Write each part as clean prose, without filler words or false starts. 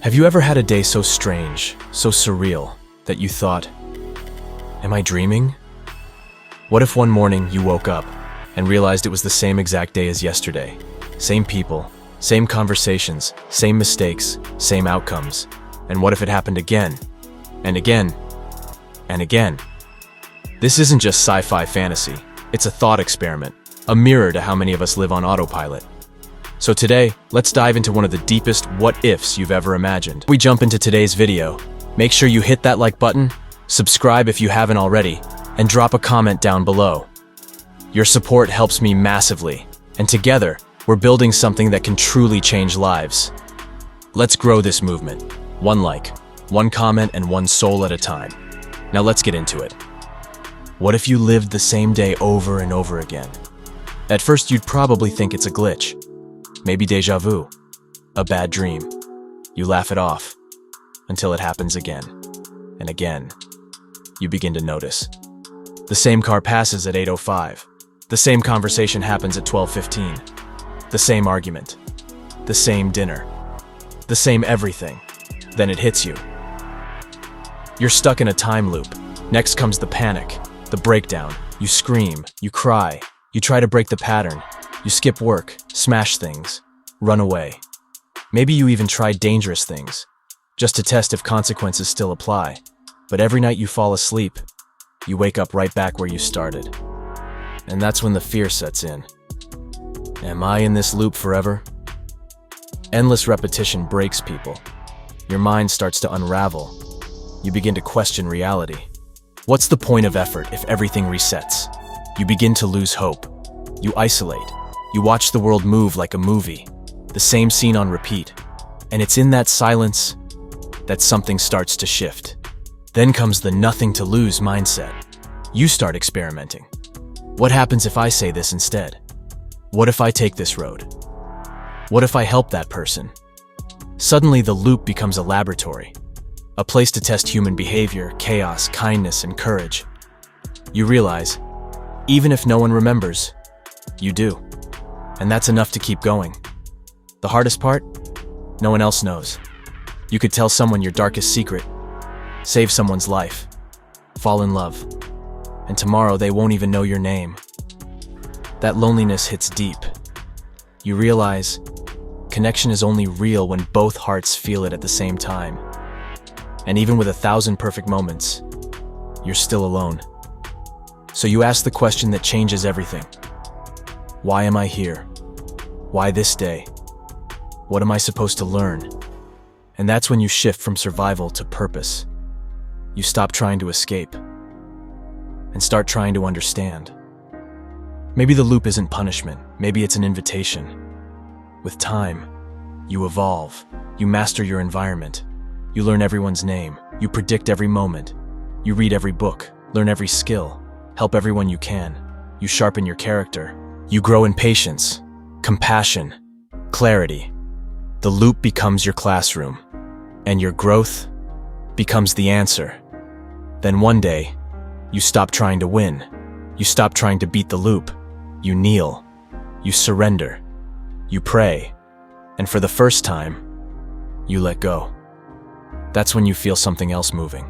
Have you ever had a day so strange, so surreal, that you thought, am I dreaming? What if one morning you woke up and realized it was the same exact day as yesterday? Same people, same conversations, same mistakes, same outcomes. And what if it happened again, and again, and again? This isn't just sci-fi fantasy. It's a thought experiment, a mirror to how many of us live on autopilot. So today, let's dive into one of the deepest what-ifs you've ever imagined. We jump into today's video. Make sure you hit that like button, subscribe if you haven't already, and drop a comment down below. Your support helps me massively, and together, we're building something that can truly change lives. Let's grow this movement. One like, one comment, and one soul at a time. Now let's get into it. What if you lived the same day over and over again? At first, you'd probably think it's a glitch. Maybe déjà vu, a bad dream. You laugh it off until it happens again and again. You begin to notice. The same car passes at 8:05. The same conversation happens at 12:15. The same argument. The same dinner. The same everything. Then it hits you. You're stuck in a time loop. Next comes the panic, the breakdown. You scream, you cry, you try to break the pattern. You skip work, smash things, run away. Maybe you even try dangerous things, just to test if consequences still apply. But every night you fall asleep, you wake up right back where you started. And that's when the fear sets in. Am I in this loop forever? Endless repetition breaks people. Your mind starts to unravel. You begin to question reality. What's the point of effort if everything resets? You begin to lose hope. You isolate. You watch the world move like a movie, the same scene on repeat. And it's in that silence that something starts to shift. Then comes the nothing to lose mindset. You start experimenting. What happens if I say this instead? What if I take this road? What if I help that person? Suddenly the loop becomes a laboratory, a place to test human behavior, chaos, kindness, and courage. You realize, even if no one remembers, you do. And that's enough to keep going. The hardest part? No one else knows. You could tell someone your darkest secret, save someone's life, fall in love, and tomorrow they won't even know your name. That loneliness hits deep. You realize connection is only real when both hearts feel it at the same time. And even with 1,000 perfect moments, you're still alone. So you ask the question that changes everything. Why am I here? Why this day? What am I supposed to learn? And that's when you shift from survival to purpose. You stop trying to escape and start trying to understand. Maybe the loop isn't punishment. Maybe it's an invitation. With time, you evolve. You master your environment. You learn everyone's name. You predict every moment. You read every book, learn every skill, help everyone you can. You sharpen your character. You grow in patience, compassion, clarity. The loop becomes your classroom, and your growth becomes the answer. Then one day, you stop trying to win. You stop trying to beat the loop. You kneel. You surrender. You pray. And for the first time, you let go. That's when you feel something else moving.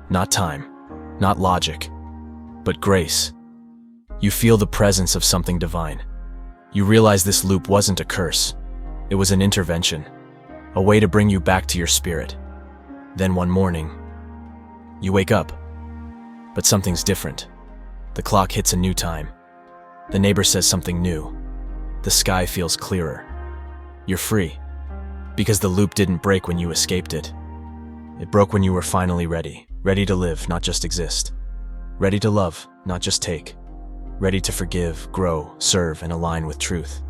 Not time, not logic, but grace. You feel the presence of something divine. You realize this loop wasn't a curse. It was an intervention, a way to bring you back to your spirit. Then one morning, you wake up, but something's different. The clock hits a new time. The neighbor says something new. The sky feels clearer. You're free, because the loop didn't break when you escaped it. It broke when you were finally ready. Ready to live, not just exist. Ready to love, not just take. Ready to forgive, grow, serve, and align with truth.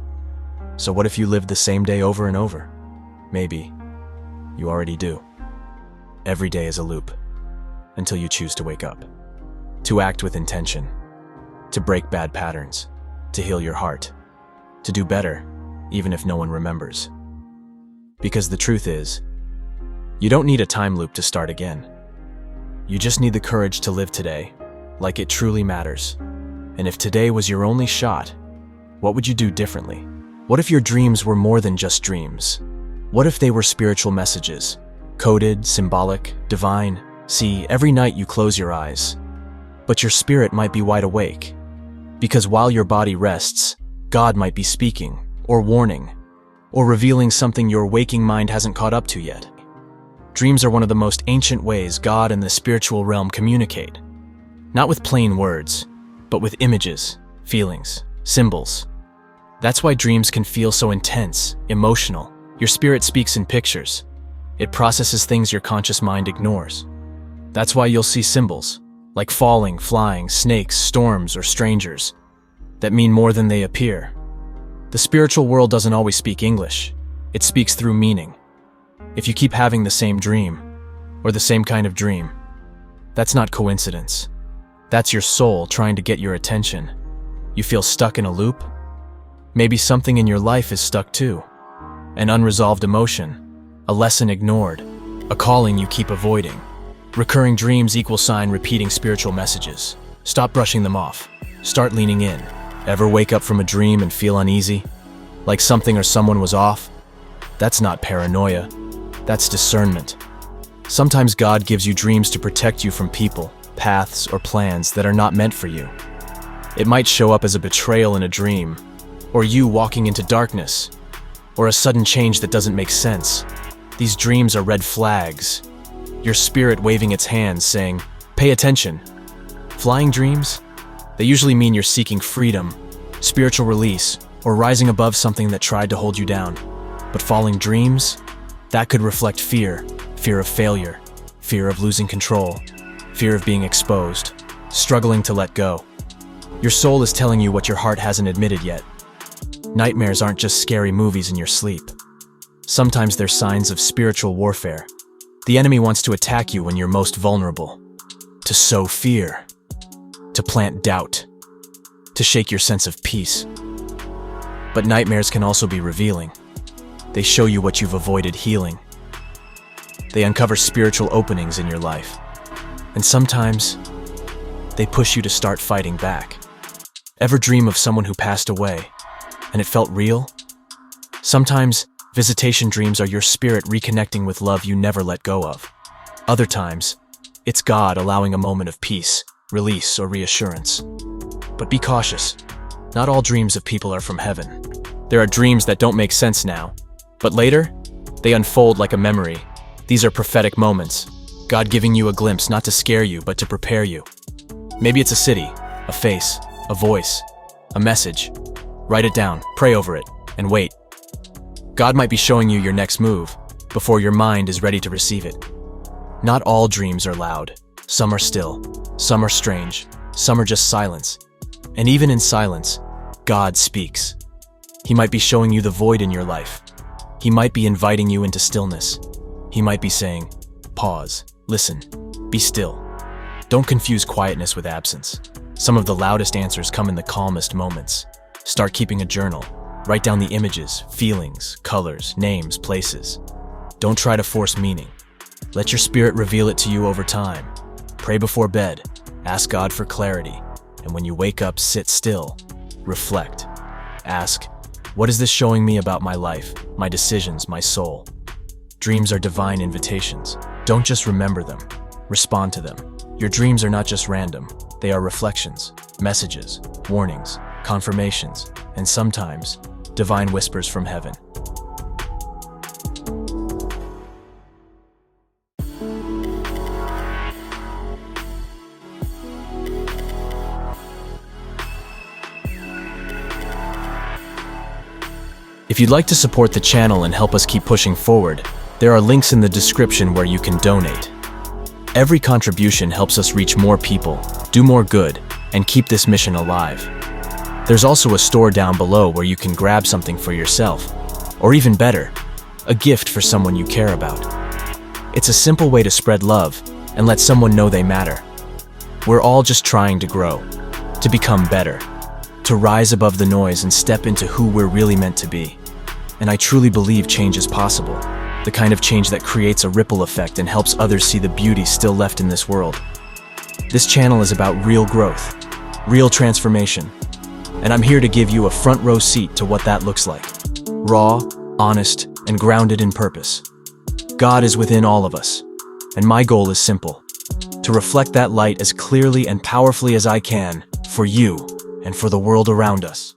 So what if you lived the same day over and over? Maybe you already do. Every day is a loop, until you choose to wake up. To act with intention. To break bad patterns. To heal your heart. To do better, even if no one remembers. Because the truth is, you don't need a time loop to start again. You just need the courage to live today, like it truly matters. And if today was your only shot, what would you do differently? What if your dreams were more than just dreams? What if they were spiritual messages, Coded, symbolic, divine. See, every night you close your eyes, but your spirit might be wide awake. Because while your body rests, God might be speaking, or warning, or revealing something your waking mind hasn't caught up to yet. Dreams are one of the most ancient ways God and the spiritual realm communicate. Not with plain words, but with images, feelings, symbols. That's why dreams can feel so intense, emotional. Your spirit speaks in pictures. It processes things your conscious mind ignores. That's why you'll see symbols, like falling, flying, snakes, storms, or strangers, that mean more than they appear. The spiritual world doesn't always speak English. It speaks through meaning. If you keep having the same dream, or the same kind of dream, that's not coincidence. That's your soul trying to get your attention. You feel stuck in a loop? Maybe something in your life is stuck too. An unresolved emotion, a lesson ignored, a calling you keep avoiding. Recurring dreams equal sign repeating spiritual messages. Stop brushing them off. Start leaning in. Ever wake up from a dream and feel uneasy? Like something or someone was off? That's not paranoia. That's discernment. Sometimes God gives you dreams to protect you from people, paths, or plans that are not meant for you. It might show up as a betrayal in a dream, or you walking into darkness, or a sudden change that doesn't make sense. These dreams are red flags. Your spirit waving its hands saying, "Pay attention." Flying dreams? They usually mean you're seeking freedom, spiritual release, or rising above something that tried to hold you down. But falling dreams? That could reflect fear, fear of failure, fear of losing control, fear of being exposed, struggling to let go. Your soul is telling you what your heart hasn't admitted yet. Nightmares aren't just scary movies in your sleep. Sometimes they're signs of spiritual warfare. The enemy wants to attack you when you're most vulnerable, to sow fear, to plant doubt, to shake your sense of peace. But nightmares can also be revealing. They show you what you've avoided healing. They uncover spiritual openings in your life. And sometimes, they push you to start fighting back. Ever dream of someone who passed away, and it felt real? Sometimes, visitation dreams are your spirit reconnecting with love you never let go of. Other times, it's God allowing a moment of peace, release, or reassurance. But be cautious. Not all dreams of people are from heaven. There are dreams that don't make sense now, but later, they unfold like a memory. These are prophetic moments, God giving you a glimpse not to scare you, but to prepare you. Maybe it's a city, a face, a voice, a message. Write it down, pray over it, and wait. God might be showing you your next move before your mind is ready to receive it. Not all dreams are loud. Some are still, some are strange, some are just silence. And even in silence, God speaks. He might be showing you the void in your life. He might be inviting you into stillness. He might be saying, pause, listen, be still. Don't confuse quietness with absence. Some of the loudest answers come in the calmest moments. Start keeping a journal. Write down the images, feelings, colors, names, places. Don't try to force meaning. Let your spirit reveal it to you over time. Pray before bed. Ask God for clarity. And when you wake up, sit still. Reflect. Ask, what is this showing me about my life, my decisions, my soul? Dreams are divine invitations. Don't just remember them. Respond to them. Your dreams are not just random. They are reflections, messages, warnings, confirmations, and sometimes, divine whispers from heaven. If you'd like to support the channel and help us keep pushing forward, there are links in the description where you can donate. Every contribution helps us reach more people, do more good, and keep this mission alive. There's also a store down below where you can grab something for yourself, or even better, a gift for someone you care about. It's a simple way to spread love and let someone know they matter. We're all just trying to grow, to become better, to rise above the noise and step into who we're really meant to be. And I truly believe change is possible, the kind of change that creates a ripple effect and helps others see the beauty still left in this world. This channel is about real growth, real transformation, and I'm here to give you a front row seat to what that looks like. Raw, honest, and grounded in purpose. God is within all of us, and my goal is simple: to reflect that light as clearly and powerfully as I can, for you and for the world around us.